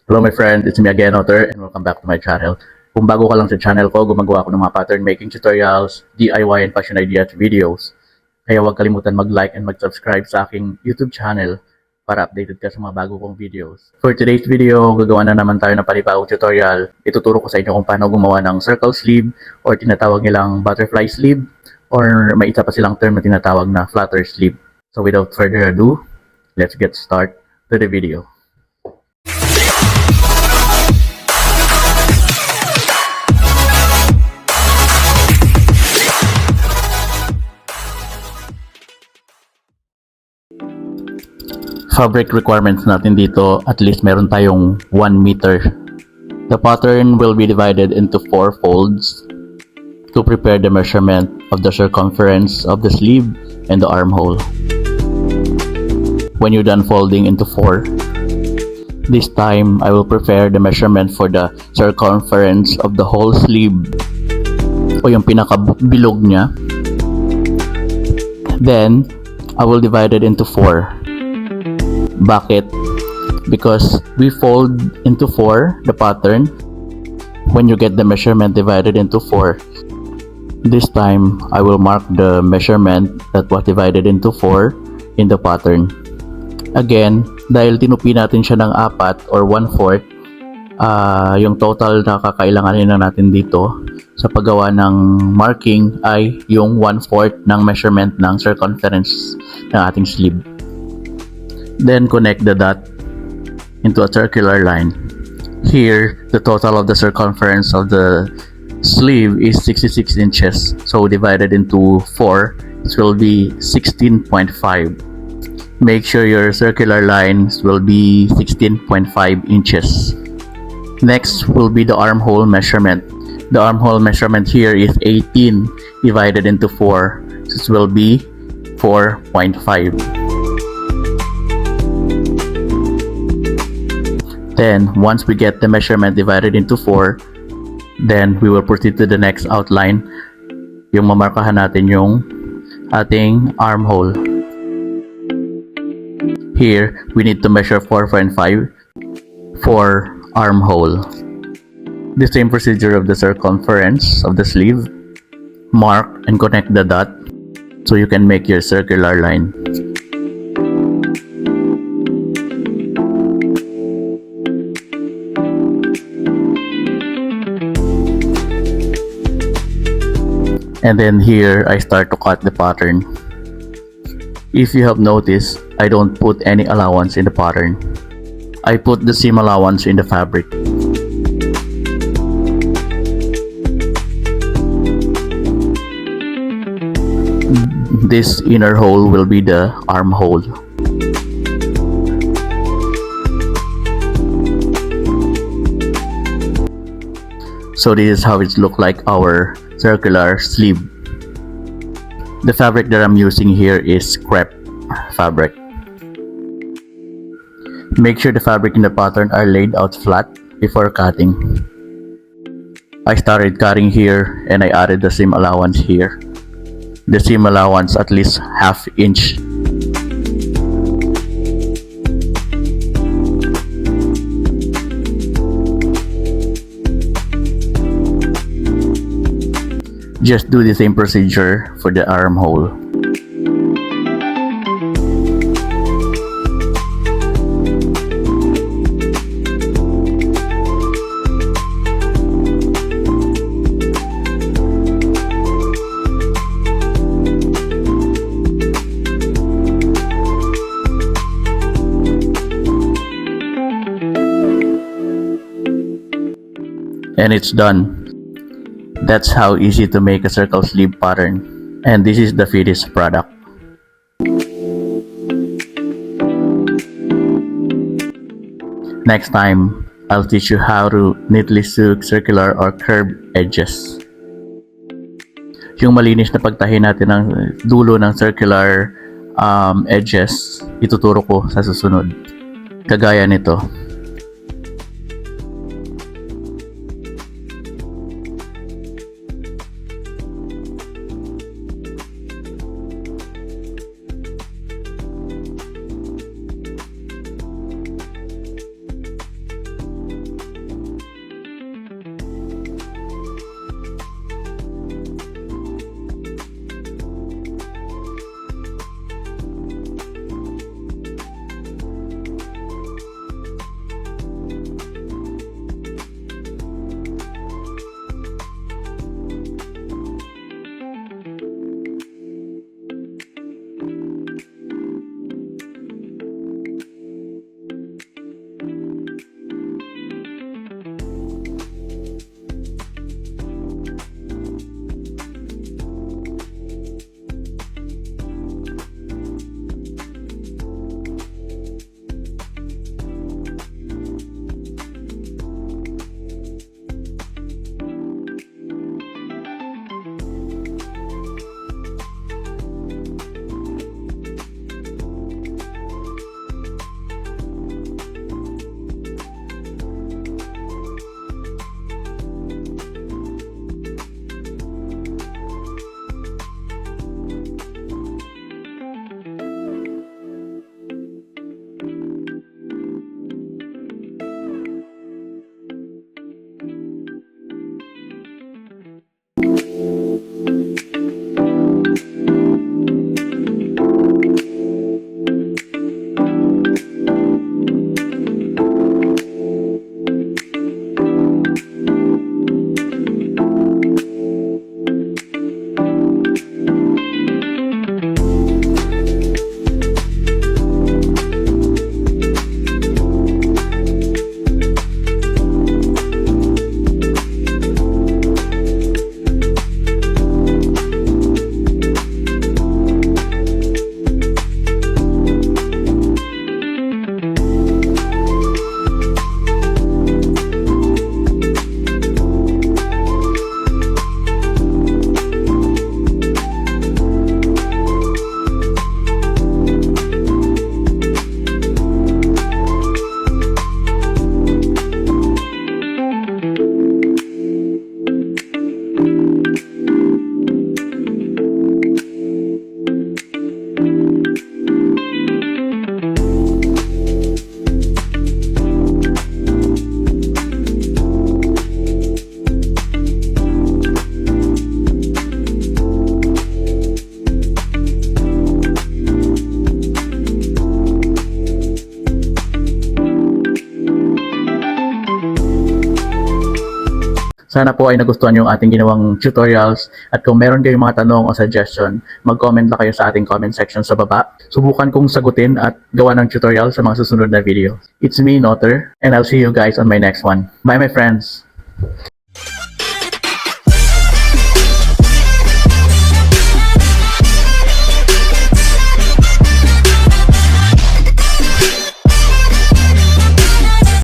Hello my friend, it's me again, Otter, and welcome back to my channel. Kung bago ka lang sa channel ko, gumagawa ako ng mga pattern making tutorials, DIY and fashion ideas videos. Kaya huwag kalimutan mag-like and mag-subscribe sa aking YouTube channel para updated ka sa mga bago kong videos. For today's video, gagawa na naman tayo ng panibagong tutorial. Ituturo ko sa inyo kung paano gumawa ng circle sleeve or tinatawag nilang butterfly sleeve or may isa pa silang term na tinatawag na flutter sleeve. So without further ado, let's get started to the video. Fabric requirements natin dito, at least meron tayong 1 meter. The pattern will be divided into 4 folds to prepare the measurement of the circumference of the sleeve and the armhole. When you're done folding into 4, this time I will prepare the measurement for the circumference of the whole sleeve o yung pinakabilog niya. Then I will divide it into 4. Bakit? Because we fold into 4 the pattern when you get the measurement divided into 4. This time, I will mark the measurement that was divided into 4 in the pattern. Again, dahil tinupi natin siya ng 4 or 1/4, yung total na kakailanganin na natin dito sa paggawa ng marking ay yung 1/4 ng measurement ng circumference ng ating sleeve. Then connect the dot into a circular line. Here, the total of the circumference of the sleeve is 66 inches. So divided into 4, this will be 16.5. Make sure your circular lines will be 16.5 inches. Next will be the armhole measurement. The armhole measurement here is 18 divided into 4. This will be 4.5. Then, once we get the measurement divided into 4, then we will proceed to the next outline. Yung mamarkahan natin yung ating armhole. Here, we need to measure 4.5 for armhole. The same procedure of the circumference of the sleeve. Mark and connect the dot so you can make your circular line. And then here, I start to cut the pattern. If you have noticed, I don't put any allowance in the pattern. I put the seam allowance in the fabric. This inner hole will be the armhole. So this is how it looks like our circular sleeve. The fabric that I'm using here is crepe fabric. Make sure the fabric in the pattern are laid out flat before cutting. I started cutting here and I added the seam allowance here. The seam allowance at least ½ inch. Just do the same procedure for the armhole. And it's done. That's how easy to make a circle sleeve pattern. And this is the finished product. Next time, I'll teach you how to neatly sew circular or curved edges. Yung malinis na pagtahi natin ng dulo ng circular edges, ituturo ko sa susunod. Kagaya nito. Sana po ay nagustuhan yung ating ginawang tutorials at kung meron kayong mga tanong o suggestion, mag-comment lang kayo sa ating comment section sa baba. Subukan kong sagutin at gawa ng tutorial sa mga susunod na video. It's me, Notter, and I'll see you guys on my next one. Bye my friends!